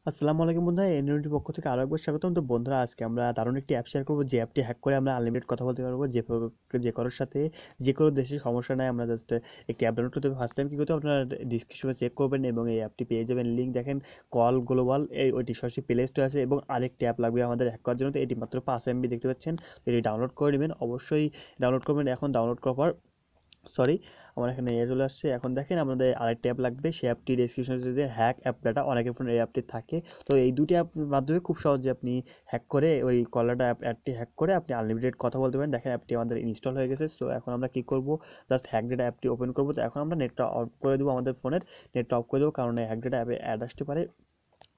আসসালামু আলাইকুম বন্ধুরা, এনএনটির পক্ষ থেকে আরো একবার স্বাগতম। তো বন্ধুরা, আজকে আমরা দারুণ একটি অ্যাপ শেয়ার করবো, যে অ্যাপটি হ্যাক করে আমরা আনলিমিটেড কথা বলতে পারবো যে কারোর সাথে, যে কোনো দেশের সমস্যা নাই। আমরা জাস্ট একটি অ্যাপ ডাউনলোড করতে হবে। ফার্স্ট টাইম কী করতে হবে, আপনারা ডিসক্রিপশনে চেক করবেন এবং এই অ্যাপটি পেয়ে যাবেন লিঙ্ক। দেখেন কল গ্লোবাল, ওইটি সরাসরি প্লে স্টোরে আছে এবং আরেকটি অ্যাপ লাগবে আমাদের হ্যাক করার জন্য। তো এটি মাত্র 5 MB দেখতে পাচ্ছেন। তো এটি ডাউনলোড করে নেবেন, অবশ্যই ডাউনলোড করবেন। এখন ডাউনলোড করার পর আমার এখানে চলে আসছে। এখন দেখেন আমাদের আরেকটা অ্যাপ লাগবে, সেই অ্যাপটি ডেসক্রিপশনে যে হ্যাক অ্যাপ ডাটা, অনেকের ফোনে এই অ্যাপটি থাকে। তো এই দুটি অ্যাপের মাধ্যমে খুব সহজে আপনি হ্যাক করে ওই কলারটা অ্যাপটি হ্যাক করে আপনি আনলিমিটেড কথা বলতে পারেন। দেখেন অ্যাপটি আমাদের ইনস্টল হয়ে গেছে। সো এখন আমরা কী করবো, জাস্ট হ্যাক ডেটা অ্যাপটি ওপেন করবো। তো এখন আমরা নেটটা অফ করে দেবো, আমাদের ফোনের নেটটা অফ করে দেবো, কারণ এই হ্যাক ডেটা অ্যাপে অ্যাড আসতে পারে।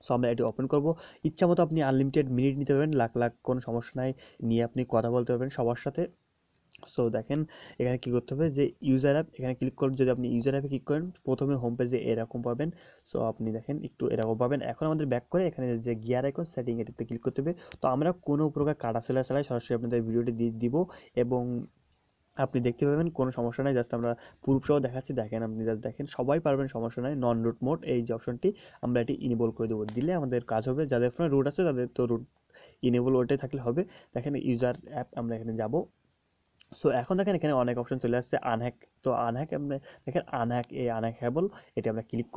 সো আমরা এটি ওপেন করবো। ইচ্ছা মতো আপনি আনলিমিটেড মিনিট নিতে পারবেন, লাখ লাখ কোনো সমস্যা নাই, নিয়ে আপনি কথা বলতে পারবেন সবার সাথে। সো দেখেন এখানে কী করতে হবে, যে ইউজার অ্যাপ, এখানে ক্লিক করুন। যদি আপনি ইউজার অ্যাপে ক্লিক করেন, প্রথমে হোম পেজে এরকম পাবেন। সো আপনি দেখেন একটু এরকম পাবেন। এখন আমাদের ব্যাক করে এখানে যে গিয়ার আইকন সেটিং, এটিতে ক্লিক করতে হবে। তো আমরা কোনো প্রকার কাটা সেলা ছাড়াই সরাসরি আপনাদের ভিডিওটি দিয়ে দিব এবং আপনি দেখতে পাবেন কোনো সমস্যা নাই। জাস্ট আমরা প্রুফ সহ দেখাচ্ছি, দেখেন আপনি জাস্ট দেখেন, সবাই পারবেন, সমস্যা নাই। নন রুট মোড এই যে অপশনটি, আমরা এটি ইনেবল করে দেবো, দিলে আমাদের কাজ হবে। যাদের ফোনে রুট আছে তাদের তো রুট ইনেবল ওটাই থাকলে হবে। দেখেন ইউজার অ্যাপ, আমরা এখানে যাব। সো এখন দেখেন এখানে অনেক অপশন চলে আসছে আনহ্যাক। তো আনহ্যাক আমরা দেখেন আনহ্যাকেবল, এটি আমরা ক্লিক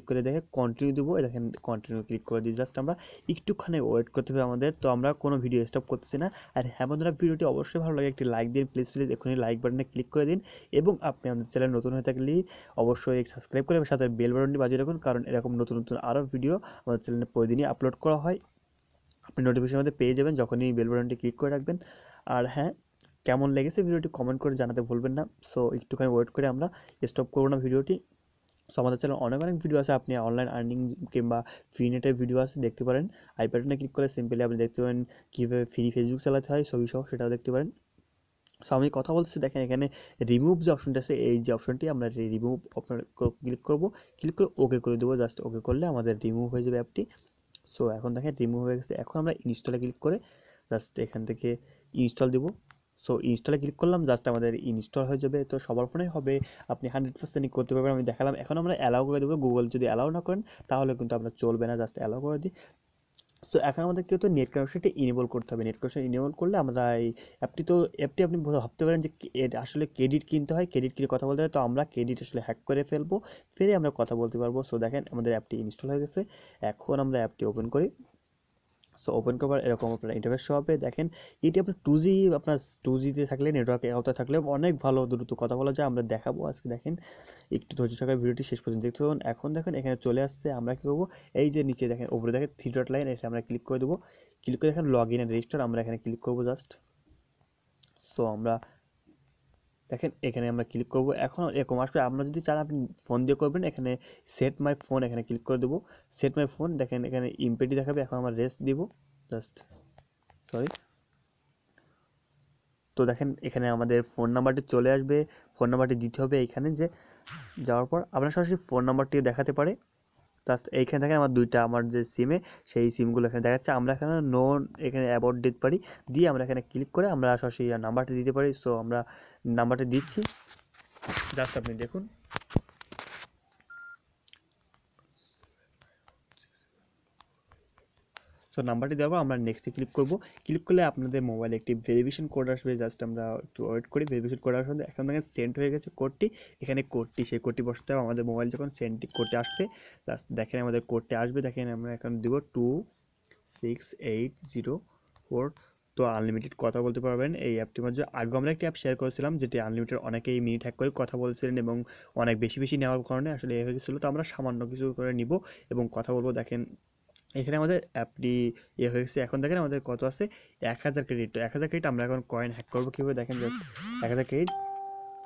করে দেখে কন্টিনিউ দেবো। দেখেন কন্টিনিউ ক্লিক করে দিই। জাস্ট আমরা একটুখানি ওয়েট করতে হবে আমাদের। তো আমরা কোনো ভিডিও স্টপ করতেছি না। আর হ্যাঁ বন্ধুরা, ভিডিওটি অবশ্যই ভালো লাগে একটি লাইক দিন, প্লিজ এখনই লাইক বাটনে ক্লিক করে দিন। এবং আপনি আমাদের চ্যানেল নতুন হয়ে থাকলে অবশ্যই সাবস্ক্রাইব করে সাথে বেল বাটনটি বাজিয়ে রাখুন, কারণ এরকম নতুন নতুন আরও ভিডিও আমাদের চ্যানেলে প্রতিদিনই আপলোড করা হয়। আপনি নোটিফিকেশন মধ্যে পেয়ে যাবেন যখনই বেল বাটনটি ক্লিক করে রাখবেন। আর হ্যাঁ, কেমন লেগেছে ভিডিওটি কমেন্ট করে জানাতে ভুলবেন না। সো একটুখানি ওয়েট করে আমরা স্টপ করবো না ভিডিওটি। সো আমাদের চ্যানেল অনেক ভিডিও আছে, আপনি অনলাইন আর্নিং কিংবা ফ্রি নেটের ভিডিও আছে, দেখতে পারেন। আই বাটনে ক্লিক করে সিম্পলি আপনি দেখতে পারেন কীভাবে ফ্রি ফেসবুক চালাতে হয় ছবি সহ, সেটাও দেখতে পারেন। সো আমি কথা বলছি, দেখেন এখানে রিমুভ যে অপশনটা আছে, এই যে অপশনটি, আমরা রিমুভ আপনার ক্লিক করবো, ক্লিক করে ওকে করে দেবো। জাস্ট ওকে করলে আমাদের রিমুভ হয়ে যাবে অ্যাপটি। সো এখন দেখেন রিমুভ হয়ে গেছে। এখন আমরা ইনস্টলে ক্লিক করে জাস্ট এখান থেকে ইনস্টল দিব। সো ইনস্টলে ক্লিক করলাম, জাস্ট আমাদের ইনস্টল হয়ে যাবে। তো সবার ফোনে হবে, আপনি 100% করতে পারবেন, আমি দেখালাম। এখন আমরা অ্যালাউ করে দেবো। গুগল যদি অ্যালাউ না করেন তাহলে কিন্তু আমরা চলবে না, জাস্ট অ্যালাউ করে দিই। সো এখন আমাদের কিন্তু নেট কানেকশনটা ইনেবল করতে হবে। নেট কানেকশন ইনেবল করলে আমরা এই অ্যাপটি আপনি ভাবতে পারেন যে আসলে ক্রেডিট কিনতে হয়, ক্রেডিট কিনে কথা বলতে হয়। তো আমরা ক্রেডিট আসলে হ্যাক করে ফেলবো, ফিরে আমরা কথা বলতে পারবো। সো দেখেন আমাদের অ্যাপটি ইনস্টল হয়ে গেছে। এখন আমরা অ্যাপটি ওপেন করি। সো ওপেন করবার এরকম আপনার ইন্টারফেস শো হবে। দেখেন এটি আপনার 2G, আপনার 2Gতে থাকলে, নেটওয়ার্ক আওতায় থাকলে অনেক ভালো দ্রুত কথা বলা যায়। আমরা দেখাবো আজকে। দেখেন একটু ধৈর্য সহকারে ভিডিওটি শেষ পর্যন্ত দেখতে থাকুন। এখন দেখেন এখানে চলে আসছে। আমরা কী করবো, এই যে নিচে দেখেন উপরে দেখেন 3 ডট লাইন, এটা আমরা ক্লিক করে দেবো। ক্লিক করে দেখেন লগ ইন অ্যান্ড রেজিস্টার, আমরা এখানে ক্লিক করবো জাস্ট। সো আমরা দেখেন এখানে আমরা ক্লিক করব। এখন এরকম আসবে, আমরা যদি চান আপনি ফোন দিয়ে করবেন, এখানে সেট মাই ফোন, এখানে ক্লিক করে দেবো। সেট মাই ফোন, দেখেন এখানে ইমপেটি দেখাবে। এখন আমরা রেস্ট দিব জাস্ট, সরি। তো দেখেন এখানে আমাদের ফোন নাম্বারটি চলে আসবে। ফোন নাম্বারটি দিতে হবে এইখানে, যে যাওয়ার পর আপনার সরাসরি ফোন নাম্বারটিও দেখাতে পারে। জাস্ট এইখানে দেখেন আমার দুইটা, আমার যে সিমে, সেই সিমগুলো এখানে দেখাচ্ছে। আমরা এখানে এখানে অ্যাবাউট দিতে পারি, দিয়ে আমরা এখানে ক্লিক করে আমরা সরাসরি নাম্বারটি দিতে পারি। সো আমরা নাম্বারটি দিচ্ছি, জাস্ট আপনি দেখুন। সো নাম্বারটি দেওয়ার পর আমরা নেক্সটে ক্লিক করব। ক্লিক করলে আপনাদের মোবাইলে একটি ভেরিফিকেশন কোড আসবে। জাস্ট আমরা একটু ওয়েট করি, ভেরিফিকেশন কোড আসবে। এখন দেখেন সেন্ড হয়ে গেছে কোডটি। এখানে কোডটি, সেই কোডটি বসতে হবে আমাদের মোবাইল। যখন সেন্ডটি কোডটি আসবে, জাস্ট দেখেন আমাদের কোডটি আসবে। দেখেন আমরা এখন দিব 26804। তো আনলিমিটেড কথা বলতে পারবেন এই অ্যাপটির মধ্যে। আগে আমরা একটি অ্যাপ শেয়ার করেছিলাম, যেটি আনলিমিটেড অনেকেই মিনিট হ্যাক করে কথা বলছিলেন এবং অনেক বেশি বেশি নেওয়ার কারণে আসলে হয়ে গেছিলো। তো আমরা সামান্য কিছু করে নিব এবং কথা বলবো। দেখেন এখানে আমাদের অ্যাপটি হয়ে গেছে। এখন দেখেন আমাদের কত আছে, 1000 ক্রেডিট। তো 1000 ক্রেডিট আমরা এখন কয়েন হ্যাক করবো কীভাবে, দেখেন জাস্ট 1000 ক্রেডিট।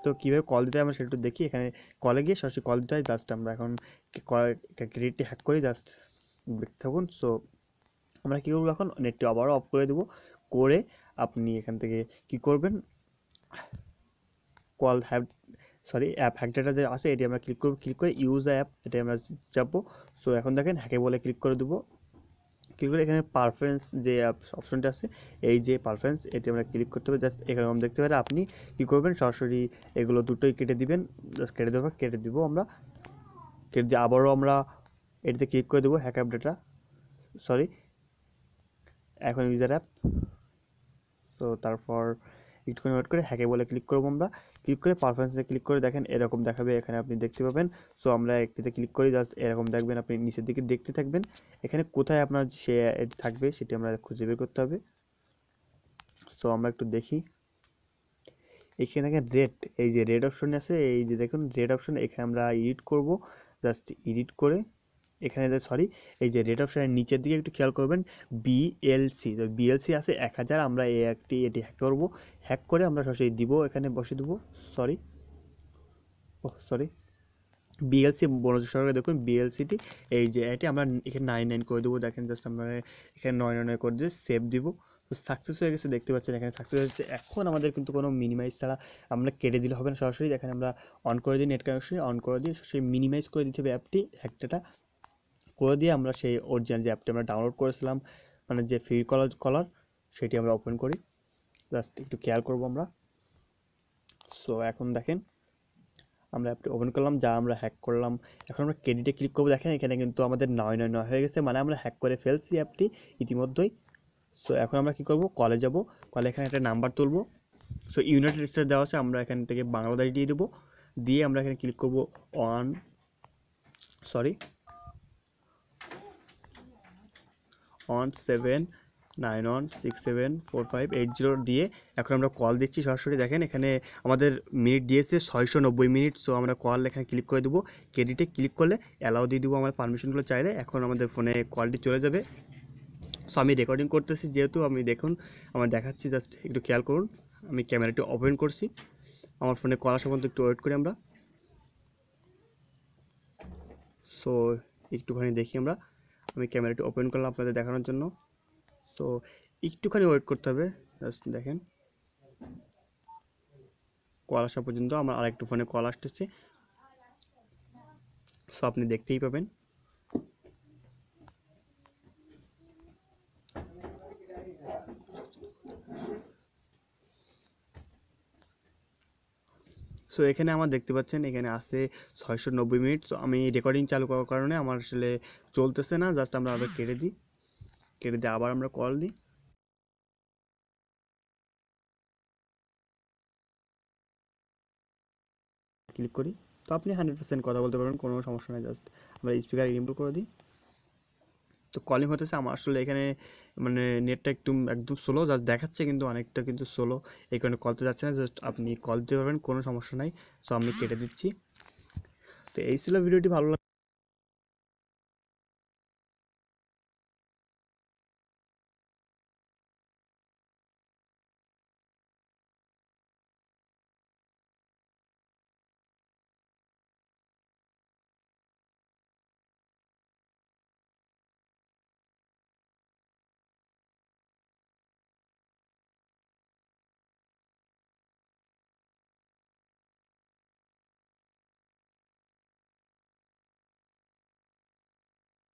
তো কীভাবে কল দিতে হয় আমরা সেটা একটু দেখি। এখানে কলে গিয়ে সরাসরি কল দিতে হয়। জাস্ট আমরা এখন ক্রেডিটটি হ্যাক করি, জাস্ট দেখতে থাকুন। সো আমরা কী করবো, এখন নেটটি আবারও অফ করে দেবো। করে আপনি এখান থেকে কী করবেন, call have app hack data যে আছে, এটি আমরা ক্লিক করবো। ক্লিক করে ইউজ অ্যাপ, এটি আমরা যাবো। সো এখন দেখেন হ্যাকে বলে ক্লিক করে দেবো। ক্লিক করে এখানে পারফরেন্স যে অপশনটা আছে, এই যে পারফরেন্স, এটি আমরা ক্লিক করতে হবে। জাস্ট এখানে আমরা দেখতে পারি আপনি কী করবেন, সরাসরি এগুলো দুটোই কেটে দিবেন। জাস্ট কেটে দিব আমরা। কেটে দিয়ে আবারও আমরা এটিতে ক্লিক করে দেবো হ্যাক অ্যাপ ডেটা। সরি, এখন ইউজার অ্যাপ। সো তারপর একটুখানি ওয়েট করে হ্যাকে বলে ক্লিক করবো আমরা। ক্লিক করে পারফরমেন্সে ক্লিক করে দেখেন এরকম দেখাবে, এখানে আপনি দেখতে পাবেন। সো আমরা একটিতে ক্লিক করি, জাস্ট এরকম দেখবেন, আপনি নিচের দিকে দেখতে থাকবেন। এখানে কোথায় আপনার সে এটি থাকবে সেটি আমরা খুঁজে বের করতে হবে। সো আমরা একটু দেখি, এখানে দেখেন রেড, এই যে রেড অপশন আছে, এই যে দেখুন রেড অপশন, এখানে আমরা এডিট করব। জাস্ট এডিট করে এখানে সরি, এই যে রেড অপশনের নিচের দিকে একটু খেয়াল করবেন, বিএলসি, তো বিএলসি আছে 1000, আমরা এটি হ্যাক করব। হ্যাক করে আমরা সরাসরি দিব, এখানে বসে দেবো। সরি, সরি, বিএলসি মনোযোগ সহকারে দেখুন, বিএলসিটি এই যে এটি আমরা এখানে 99 করে দেবো। দেখেন জাস্ট আমরা এখানে 999 করে দিয়ে সেভ দিব। তো সাকসেস হয়ে গেছে, দেখতে পাচ্ছেন এখানে সাকসেস হয়েছে। এখন আমাদের কিন্তু কোনো মিনিমাইজ ছাড়া আমরা কেটে দিলে হবে না, সরাসরি এখানে আমরা অন করে দিই, নেট কানেকশন অন করে দিয়ে সরাসরি মিনিমাইজ করে দিতে হবে অ্যাপটি, হ্যাকটা করে দিয়ে আমরা সেই অরিজিনাল যে অ্যাপটি আমরা ডাউনলোড করেছিলাম, মানে যে ফ্রি কলার সেটি আমরা ওপেন করি। জাস্ট একটু খেয়াল করবো আমরা। সো এখন দেখেন আমরা অ্যাপটি ওপেন করলাম, যা আমরা হ্যাক করলাম। এখন আমরা ক্রেডিটে ক্লিক করবো, দেখেন এখানে কিন্তু আমাদের 999 হয়ে গেছে, মানে আমরা হ্যাক করে ফেলছি অ্যাপটি ইতিমধ্যেই। সো এখন আমরা কী করবো, কলে যাব, কলে এখানে একটা নাম্বার তুলবো। সো ইউনাইটেড স্টেট দেওয়া আছে, আমরা এখান থেকে বাংলাদেশ দিয়ে দেবো। দিয়ে আমরা এখানে ক্লিক করবো 1791674580 দিয়ে এখন আমরা কল দিচ্ছি সরাসরি। দেখেন এখানে আমাদের মিনিট দিয়েছে 690 মিনিট। সো আমরা কল এখানে ক্লিক করে দেবো, ক্রেডিটে ক্লিক করলে অ্যালাউ দিয়ে দেবো আমার পারমিশনগুলো চাইলে। এখন আমাদের ফোনে কলটি চলে যাবে। সো আমি রেকর্ডিং করতেছি যেহেতু, আমি দেখুন আমার দেখাচ্ছি, জাস্ট একটু খেয়াল করুন। আমি ক্যামেরাটি ওপেন করছি, আমার ফোনে কল আসা পর্যন্ত একটু ওয়েট করি আমরা। সো একটুখানি দেখি আমরা, আমি ক্যামেরাটি ওপেন করলাম আপনাদের দেখানোর জন্য। সো একটুখানি ওয়েট করতে হবে, জাস্ট দেখেন কল আসা পর্যন্ত। আমার আরেকটু ফোনে কল আসতেছে, সো আপনি দেখতেই পাবেন। সো এখানে আমার দেখতে পাচ্ছেন এখানে আছে 690 মিনিট। সো আমি রেকর্ডিং চালু করার কারণে আমার আসলে চলতেছে না, জাস্ট আমরা আবার কেটে দিই, কেটে দিয়ে আবার আমরা কল দিই, ক্লিক করি। তো আপনি 100% কথা বলতে পারবেন, কোনো সমস্যা নেই। জাস্ট আমরা স্পিকার ইনপুট করে দিই। তো কলিং হতেছে, আমার আসলে এখানে মানে নেটটা একদম স্লো জাস্ট দেখাচ্ছে, কিন্তু অনেকটা কিন্তু স্লো, এই কারণে কলতে যাচ্ছে না। জাস্ট আপনি কল দিতে পারবেন, কোনো সমস্যা নাই। সো আমি কেটে দিচ্ছি। তো এই ছিল ভিডিওটি, ভালো